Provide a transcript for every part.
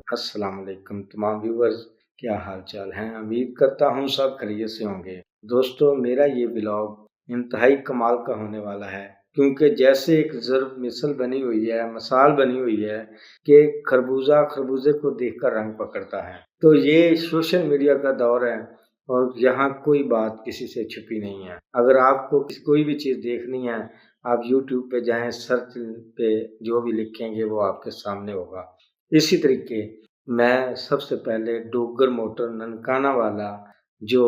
السلام علیکم تمام ویورز، کیا حال چال ہیں؟ امید کرتا ہوں سب خیریت سے ہوں گے۔ دوستو، میرا یہ ولاگ انتہائی کمال کا ہونے والا ہے، کیونکہ جیسے ایک ضرب مثل بنی ہوئی ہے، مثال بنی ہوئی ہے کہ خربوزہ خربوزے کو دیکھ کر رنگ پکڑتا ہے۔ تو یہ سوشل میڈیا کا دور ہے اور یہاں کوئی بات کسی سے چھپی نہیں ہے۔ اگر آپ کو کوئی بھی چیز دیکھنی ہے، آپ یوٹیوب پہ جائیں، سرچ پہ جو بھی لکھیں گے وہ آپ کے سامنے ہوگا۔ اسی طریقے میں سب سے پہلے ڈوگر موٹر ننکانہ والا جو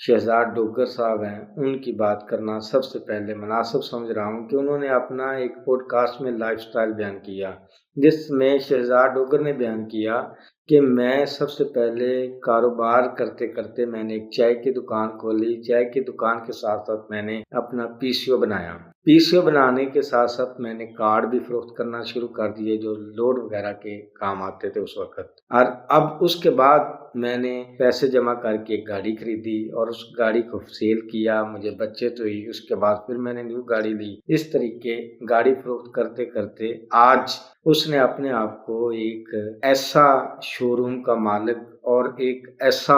شہزاد ڈوگر صاحب ہیں ان کی بات کرنا سب سے پہلے مناسب سمجھ رہا ہوں کہ انہوں نے اپنا ایک پوڈ کاسٹ میں لائف سٹائل بیان کیا، جس میں شہزاد ڈوگر نے بیان کیا کہ میں سب سے پہلے کاروبار کرتے کرتے میں نے ایک چائے کی دکان کھولی۔ چائے کی دکان کے ساتھ ساتھ میں نے اپنا پی سی او بنایا۔ پی سی او بنانے کے ساتھ ساتھ میں نے کارڈ بھی فروخت کرنا شروع کر دیے جو لوڈ وغیرہ کے کام آتے تھے اس وقت۔ اور اب اس کے بعد میں نے پیسے جمع کر کے ایک گاڑی خریدی اور اس گاڑی کو سیل کیا، مجھے بچت ہوئی۔ اس کے بعد پھر میں نے نیو گاڑی لی۔ اس طریقے گاڑی فروخت کرتے کرتے آج اس نے اپنے آپ کو ایک ایسا شو روم کا مالک اور ایک ایسا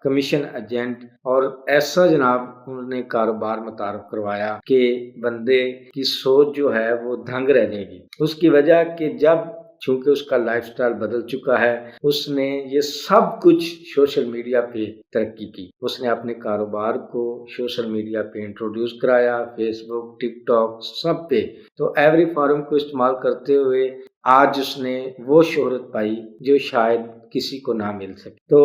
کمیشن ایجنٹ اور ایسا جناب انہوں نے کاروبار متعارف کروایا کہ بندے کی سوچ جو ہے وہ دھنگ رہ جائے گی۔ اس کی وجہ کہ جب چونکہ اس کا لائف سٹائل بدل چکا ہے، اس نے یہ سب کچھ سوشل میڈیا پہ ترقی کی۔ اس نے اپنے کاروبار کو سوشل میڈیا پہ انٹروڈیوس کرایا، فیس بک، ٹک ٹاک، سب پہ۔ تو ایوری فارم کو استعمال کرتے ہوئے آج اس نے وہ شہرت پائی جو شاید کسی کو نہ مل سکے۔ تو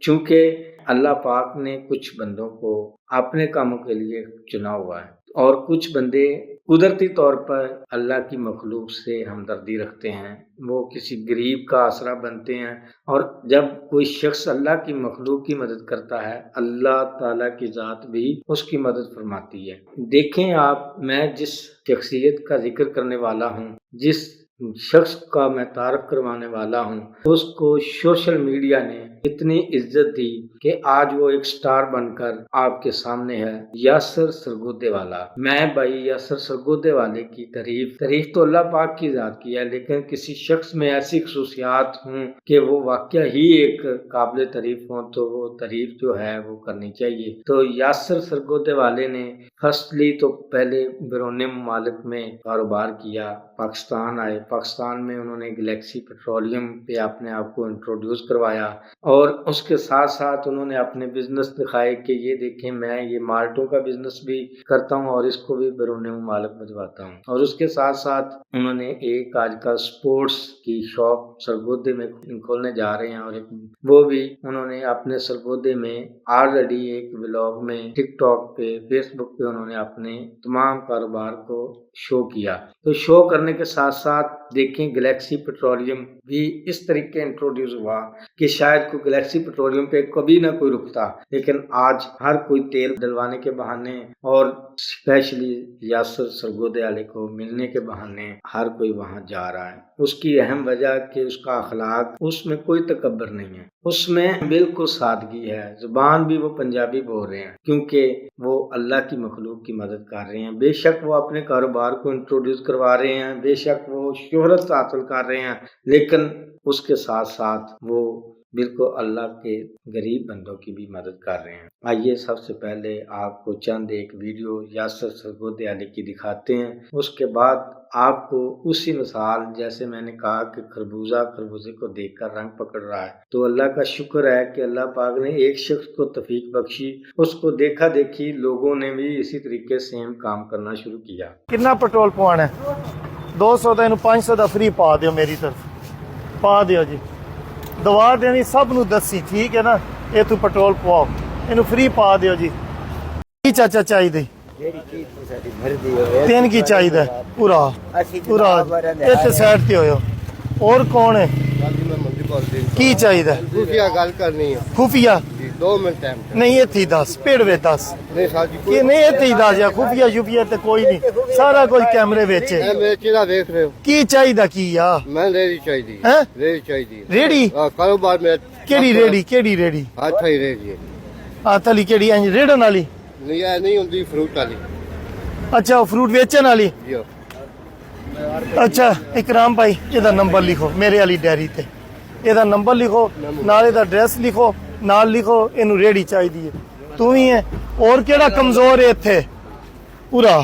چونکہ اللہ پاک نے کچھ بندوں کو اپنے کاموں کے لیے چنا ہوا ہے اور کچھ بندے قدرتی طور پر اللہ کی مخلوق سے ہمدردی رکھتے ہیں، وہ کسی غریب کا آسرا بنتے ہیں، اور جب کوئی شخص اللہ کی مخلوق کی مدد کرتا ہے اللہ تعالیٰ کی ذات بھی اس کی مدد فرماتی ہے۔ دیکھیں آپ، میں جس شخصیت کا ذکر کرنے والا ہوں، جس شخص کا میں تعارف کروانے والا ہوں، اس کو سوشل میڈیا نے اتنی عزت دی کہ آج وہ ایک سٹار بن کر آپ کے سامنے ہے۔ یاسر سرگودے والا، میں بھائی یاسر سرگودے والے کی تعریف تو اللہ پاک کی ذات کی ہے، لیکن کسی شخص میں ایسی خصوصیات ہوں کہ وہ واقعہ ہی ایک قابل تعریف ہوں تو وہ تعریف جو ہے وہ کرنی چاہیے۔ تو یاسر سرگودے والے نے فرسٹلی تو پہلے بیرون ممالک میں کاروبار کیا، پاکستان آئے، پاکستان میں انہوں نے گلیکسی پیٹرولیم پہ اپنے آپ کو انٹروڈیوس کروایا، اور اس کے ساتھ ساتھ انہوں نے اپنے بزنس دکھائے کہ یہ دیکھیں میں یہ مالٹوں کا بزنس بھی کرتا ہوں اور اس کو بھی بیرون ممالک بھجواتا ہوں۔ اور اس کے ساتھ ساتھ انہوں نے ایک آج کل سپورٹس کی شاپ سرگودے میں کھولنے جا رہے ہیں، اور وہ بھی انہوں نے اپنے سرگودے میں آلریڈی ایک ولاگ میں ٹک ٹاک پہ، فیس بک پہ انہوں نے اپنے تمام کاروبار کو شو کیا۔ تو شو کرنے کے ساتھ ساتھ دیکھیں گلیکسی پیٹرولیم بھی اس طریقے انٹروڈیوس ہوا کہ شاید کوئی گلیکسی پیٹرولیم پہ کبھی نہ کوئی رکتا، لیکن آج ہر کوئی تیل ڈلوانے کے بہانے اور اسپیشلی یاسر سرگودے والے کو ملنے کے بہانے ہر کوئی وہاں جا رہا ہے۔ اس کی اہم وجہ کہ اس کا اخلاق، اس میں کوئی تکبر نہیں ہے، اس میں بالکل سادگی ہے۔ زبان بھی وہ پنجابی بول رہے ہیں کیونکہ وہ اللہ کی مخلوق کی مدد کر رہے ہیں۔ بے شک وہ اپنے کاروبار کو انٹروڈیوس کروا رہے ہیں، بے شک وہ شہرت حاصل کر رہے ہیں، لیکن اس کے ساتھ ساتھ وہ بالکل اللہ کے غریب بندوں کی بھی مدد کر رہے ہیں۔ آئیے سب سے پہلے آپ کو چند ایک ویڈیو یاسر سرگودے علی کی دکھاتے ہیں، اس کے بعد آپ کو اسی مثال جیسے میں نے کہا کہ خربوزے کو دیکھ کر رنگ پکڑ رہا ہے، تو اللہ کا شکر ہے کہ اللہ پاک نے ایک شخص کو توفیق بخشی، اس کو دیکھا دیکھی لوگوں نے بھی اسی طریقے سیم کام کرنا شروع کیا۔ کتنا پٹرول پوانا ہے؟ 200 ਦਾ ਇਹਨੂੰ 500 ਦਾ ਫ੍ਰੀ ਪਾ ਦਿਓ ਮੇਰੀ ਤਰਫ ਪਾ ਦਿਓ ਜੀ। ਦਵਾ ਦੇਣੀ ਸਭ ਨੂੰ ਦੱਸੀ, ਠੀਕ ਹੈ ਨਾ? ਇਹ ਤੂੰ ਪੈਟਰੋਲ ਪਵਾਓ, ਇਹਨੂੰ ਫ੍ਰੀ ਪਾ ਦਿਓ ਜੀ। ਕੀ ਚਾਚਾ ਚਾਹੀਦਾ? ਜਿਹੜੀ ਚੀਜ਼ ਸਾਡੀ ਮਰਜ਼ੀ ਹੋਵੇ। ਤੈਨੂੰ ਕੀ ਚਾਹੀਦਾ? ਪੂਰਾ ਇੱਥੇ ਸਾਈਡ ਤੇ ਹੋਇਓ। ਹੋਰ ਕੌਣ ਹੈ? ਕੀ ਚਾਹੀਦਾ? ਖੁਫੀਆ ਗੱਲ ਕਰਨੀ ਹੈ। ਖੁਫੀਆ 2 ਮਿੰਟ ਟਾਈਮ ਨਹੀਂ, ਇੱਥੇ ਹੀ ਦੱਸ, ਪੇੜ ਵੇ ਦੱਸ। ਨਹੀਂ ਸਾਡੀ ਕਿ ਨਹੀਂ ਇੱਥੇ ਹੀ ਦੱਸ, ਜਾਂ ਖੁਫੀਆ ਯੂਫੀਆ ਤੇ ਕੋਈ ਨਹੀਂ, ਸਾਰਾ ਕੁਝ ਕੈਮਰੇ ਵਿੱਚ ਹੈ। ਇਹ ਮੇਰੇ ਚਿਹਰਾ ਵੇਖ ਰਹੇ ਹੋ। ਕੀ ਚਾਹੀਦਾ ਕੀ ਆ? ਮੈਂ ਰੇੜੀ ਚਾਹੀਦੀ ਹੈਂ? ਰੇੜੀ ਚਾਹੀਦੀ ਹੈ। ਰੇੜੀ? ਕਾਰੋਬਾਰ ਮੇਰਾ ਕਿਹੜੀ ਰੇੜੀ? ਕਿਹੜੀ ਰੇੜੀ? ਹੱਥ ਹੀ ਰੇੜੀ ਹੈ। ਹੱਥ ਵਾਲੀ ਕਿਹੜੀ? ਇੰਜ ਰੇੜਨ ਵਾਲੀ? ਨਹੀਂ ਇਹ ਨਹੀਂ ਹੁੰਦੀ ਫਰੂਟ ਵਾਲੀ। ਅੱਛਾ, ਉਹ ਫਰੂਟ ਵੇਚਣ ਵਾਲੀ? ਜੀ ਅੱਛਾ, ਇਕਰਾਮ ਭਾਈ ਇਹਦਾ ਨੰਬਰ ਲਿਖੋ ਮੇਰੇ ਵਾਲੀ ਡੈਰੀ ਤੇ। ਇਹਦਾ ਨੰਬਰ ਲਿਖੋ, ਨਾਲ ਇਹਦਾ ਐਡਰੈਸ ਲਿਖੋ, ਨਾਲ ਲਿਖੋ ਇਹਨੂੰ ਰੇੜੀ ਚਾਹੀਦੀ ਹੈ। ਤੂੰ ਹੀ ਹੈ, ਹੋਰ ਕਿਹੜਾ ਕਮਜ਼ੋਰ ਹੈ ਇੱਥੇ ਪੂਰਾ?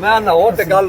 ਮੈਂ ਨਾ ਉਹ ਤੇ ਗੱਲ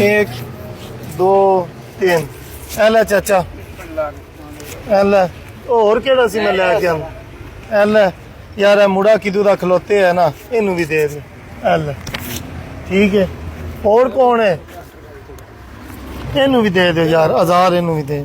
1 2 3 ਐ ਚਾਚਾ ਐ ਲੈ। ਹੋਰ ਕਿਹੜਾ ਸੀ ਮੈਂ ਲੈ ਕੇ ਆਵਾਂ? ਐ ਲੈ ਯਾਰ, ਇਹ ਮੁੰਡਾ ਕਿਦੋਂ ਦਾ ਖਲੋਤੇ ਹੈ ਨਾ, ਇਹਨੂੰ ਵੀ ਦੇ ਦੇ। ਐ ਲੈ ਠੀਕ ਹੈ। ਹੋਰ ਕੌਣ ਹੈ? ਇਹਨੂੰ ਵੀ ਦੇ ਦਿਓ ਯਾਰ, 1000 ਇਹਨੂੰ ਵੀ ਦੇ।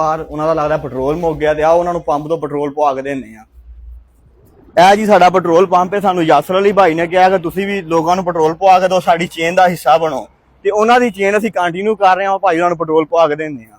ਬਾਹਰ, ਉਹਨਾਂ ਦਾ ਲੱਗਦਾ ਪੈਟਰੋਲ ਮੁੱਕ ਗਿਆ ਤੇ ਆ ਉਹਨਾਂ ਨੂੰ ਪੰਪ ਤੋਂ ਪੈਟਰੋਲ ਪਵਾ ਕੇ ਦੇਣੇ ਆ। ਇਹ ਜੀ ਸਾਡਾ ਪੈਟਰੋਲ ਪੰਪ ਹੈ। ਸਾਨੂੰ ਯਾਸਰ ਅਲੀ ਭਾਈ ਨੇ ਕਿਹਾ ਕਿ ਤੁਸੀਂ ਵੀ ਲੋਕਾਂ ਨੂੰ ਪੈਟਰੋਲ ਪਵਾ ਕੇ ਦਿਓ, ਸਾਡੀ ਚੇਨ ਦਾ ਹਿੱਸਾ ਬਣੋ, ਤੇ ਉਹਨਾਂ ਦੀ ਚੇਨ ਅਸੀਂ ਕੰਟੀਨਿਊ ਕਰ ਰਹੇ ਹਾਂ। ਭਾਈ ਉਹਨਾਂ ਨੂੰ ਪੈਟਰੋਲ ਪਵਾ ਕੇ ਦਿੰਦੇ ਆ।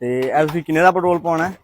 ਤੇ ਇਹ ਤੁਸੀਂ ਕਿੰਨੇ ਦਾ ਪੈਟਰੋਲ ਪਾਉਣਾ ਹੈ?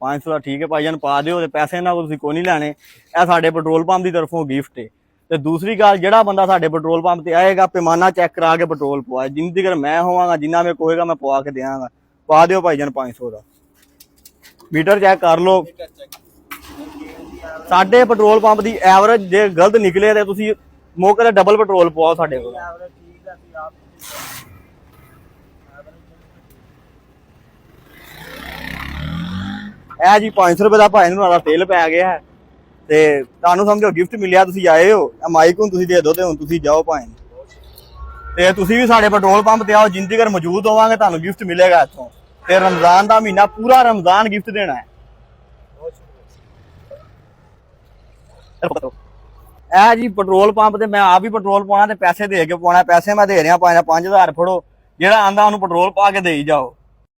500 ਦਾ ਠੀਕ ਹੈ ਭਾਈ ਜਾਨ, ਪਾ ਦਿਓ। ਤੇ ਪੈਸੇ ਇਹਨਾਂ ਕੋਲ ਤੁਸੀਂ ਕੋਈ ਨਹੀਂ ਲੈਣੇ, ਇਹ ਸਾਡੇ ਪੈਟਰੋਲ ਪੰਪ ਦੀ ਤਰਫੋਂ ਗਿਫਟ ਹੈ। ਤੇ ਦੂਸਰੀ ਗੱਲ, ਜਿਹੜਾ ਬੰਦਾ ਸਾਡੇ ਪੈਟਰੋਲ ਪੰਪ ਤੇ ਆਏਗਾ, ਪੈਮਾਨਾ ਚੈੱਕ ਕਰਾ ਕੇ ਪੈਟਰੋਲ ਪਵਾਏ। ਜਿੰਨੀ ਤੱਕ ਮੈਂ ਹੋਵਾਂਗਾ, ਜਿੰਨਾ ਮੇਰੇ ਕੋਲ ਹੋਏਗਾ ਮੈਂ ਪਵਾ ਕੇ ਦਿਆਂਗਾ। ਪਾ ਦਿਓ ਭਾਈ ਜਾਨ 500 ਦਾ। ਮੀਟਰ ਚੈੱਕ ਕਰ ਲਓ। ਸਾਡੇ ਪੈਟਰੋਲ ਪੰਪ ਦੀ ਐਵਰੇਜ ਜੇ ਗਲਤ ਨਿਕਲੇ ਤੇ ਤੁਸੀਂ ਮੌਕੇ ਤੇ ਡਬਲ ਪੈਟਰੋਲ ਪਵਾਓ ਸਾਡੇ ਕੋਲ। ਇਹ ਜੀ 500 ਰੁਪਏ ਦਾ ਭਾਈ ਨੂੰ ਨਾਲ ਤੇਲ ਪੈ ਗਿਆ ਹੈ, ਤੇ ਤੁਹਾਨੂੰ ਸਮਝੋ ਗਿਫਟ ਮਿਲਿਆ, ਤੁਸੀਂ ਆਏ ਹੋ। ਇਹ ਮਾਈਕ ਹੁਣ ਤੁਸੀਂ ਦੇ ਦਿਓ ਤੇ ਹੁਣ ਤੁਸੀਂ ਜਾਓ ਭਾਈ। ਤੇ ਤੁਸੀਂ ਵੀ ਸਾਡੇ ਪੈਟਰੋਲ ਪੰਪ ਤੇ ਆਓ, ਜਿੰਨੀ ਦੇਰ ਮੌਜੂਦ ਹੋਵਾਂਗੇ ਤੁਹਾਨੂੰ ਗਿਫਟ ਮਿਲੇਗਾ ਇੱਥੋਂ। ਤੇ ਰਮਜ਼ਾਨ ਦਾ ਮਹੀਨਾ ਪੂਰਾ ਰਮਜ਼ਾਨ ਗਿਫਟ ਦੇਣਾ ਹੈ। ਇਹ ਜੀ ਪੈਟਰੋਲ ਪੰਪ ਤੇ ਮੈਂ ਆਪ ਹੀ ਪੈਟਰੋਲ ਪਾਉਣਾ ਤੇ ਪੈਸੇ ਦੇ ਕੇ ਪਾਉਣਾ। ਪੈਸੇ ਮੈਂ ਦੇ ਰਿਹਾ 5000 ਫੜੋ, ਜਿਹੜਾ ਆਂਦਾ ਉਹਨੂੰ ਪੈਟਰੋਲ ਪਾ ਕੇ ਦੇਈ ਜਾਓ।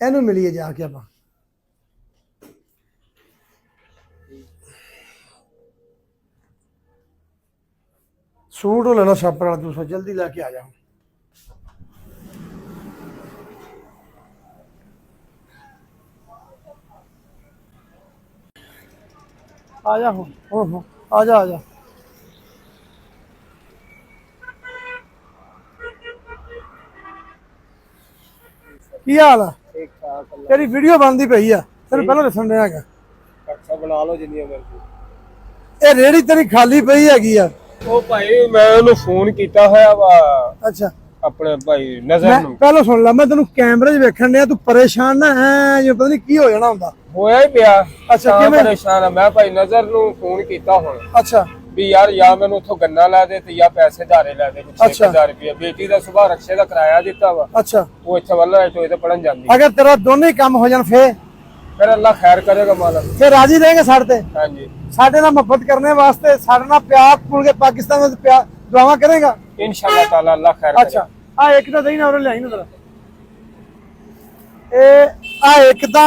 ਇਹਨੂੰ ਮਿਲੀਏ ਜਾ ਕੇ ਆਪਾਂ। ਸੂਟ ਉਹ ਲੈਣਾ ਛਾਪਰ ਵਾਲਾ 200, ਜਲਦੀ ਲੈ ਕੇ ਆ ਜਾ। ਆ ਜਾ ਹੋ ਆ ਜਾ ਆ ਜਾ। ਕੀ ਹਾਲ ਆ? ਤੇਰੀ ਵੀਡੀਓ ਬਣਦੀ ਪਈ ਆ, ਤੈਨੂੰ ਪਹਿਲਾਂ ਦੱਸਣ ਰਿਹਾ ਹੈਗਾ। ਅੱਛਾ ਬਣਾ ਲਓ ਜਿੰਨੀ ਮਰਜ਼ੀ। ਇਹ ਰੇੜੀ ਤੇਰੀ ਖਾਲੀ ਪਈ ਹੈਗੀ ਆ। ਉਹ ਭਾਈ ਮੈਂ ਉਹਨੂੰ ਫੋਨ ਕੀਤਾ ਹੋਇਆ ਵਾ ਅੱਛਾ ਆਪਣੇ ਭਾਈ ਨਜ਼ਰ ਨੂੰ। ਪਹਿਲਾਂ ਸੁਣ ਲੈ, ਮੈਂ ਤੈਨੂੰ ਕੈਮਰੇ 'ਚ ਵੇਖਣ ਡਿਆ, ਤੂੰ ਪਰੇਸ਼ਾਨ ਨਾ ਹੈ, ਜਿਵੇਂ ਪਤਾ ਨਹੀਂ ਕੀ ਹੋ ਜਾਣਾ ਹੁੰਦਾ। ਹੋਇਆ ਹੀ ਪਿਆ। ਅੱਛਾ ਕਿਵੇਂ ਪਰੇਸ਼ਾਨ ਆ ਮੈਂ ਭਾਈ ਨਜ਼ਰ ਨੂੰ ਫੋਨ ਕੀਤਾ ਹੁਣ ਅੱਛਾ ਵੀ ਯਾਰ ਜਾਂ ਮੈਨੂੰ ਉੱਥੋਂ ਗੰਨਾ ਲੈ ਦੇ ਤੇ ਜਾਂ ਪੈਸੇ ਧਾਰੇ ਲੈ ਦੇ 6000 ਰੁਪਏ। ਬੇਟੀ ਦਾ ਸੁਬਾਹ ਰਕਸ਼ੇ ਦਾ ਕਿਰਾਇਆ ਦਿੱਤਾ ਵਾ। ਅੱਛਾ ਉਹ ਇੱਥੇ ਵੱਲੋਂ ਚੋਏ ਤੇ ਪੜਨ ਜਾਂਦੀ। ਅਗਰ ਤੇਰਾ ਦੋਨੇ ਹੀ ਕੰਮ ਹੋ ਜਾਣ ਫਿਰ ਅੱਲਾ ਖੈਰ ਕਰੇਗਾ ਮਾਲਕ। ਫਿਰ ਰਾਜੀ ਰਹੇਗਾ ਸਾਡੇ ਤੇ? ਹਾਂਜੀ। ਸਾਡੇ ਨਾਲ ਮੁਹੱਬਤ ਕਰਨੇ ਵਾਸਤੇ, ਸਾਡੇ ਨਾਲ ਪਿਆਰ ਪੁਣ ਕੇ ਪਾਕਿਸਤਾਨ ਵਿੱਚ ਪਿਆਰ ਦੁਆਵਾਂ ਕਰੇਗਾ ਇਨਸ਼ਾਅੱਲਾ ਤਾਲਾ ਅੱਲਾ ਖੈਰ ਕਰੇ। ਅੱਛਾ ਆ ਇੱਕ ਤਾਂ ਦਈ ਨਾ ਉਹ ਲਿਆਈ ਨਾ ਤੇਰਾ, ਇਹ ਆ ਇੱਕ ਤਾਂ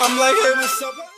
I'm like, hey, what's up?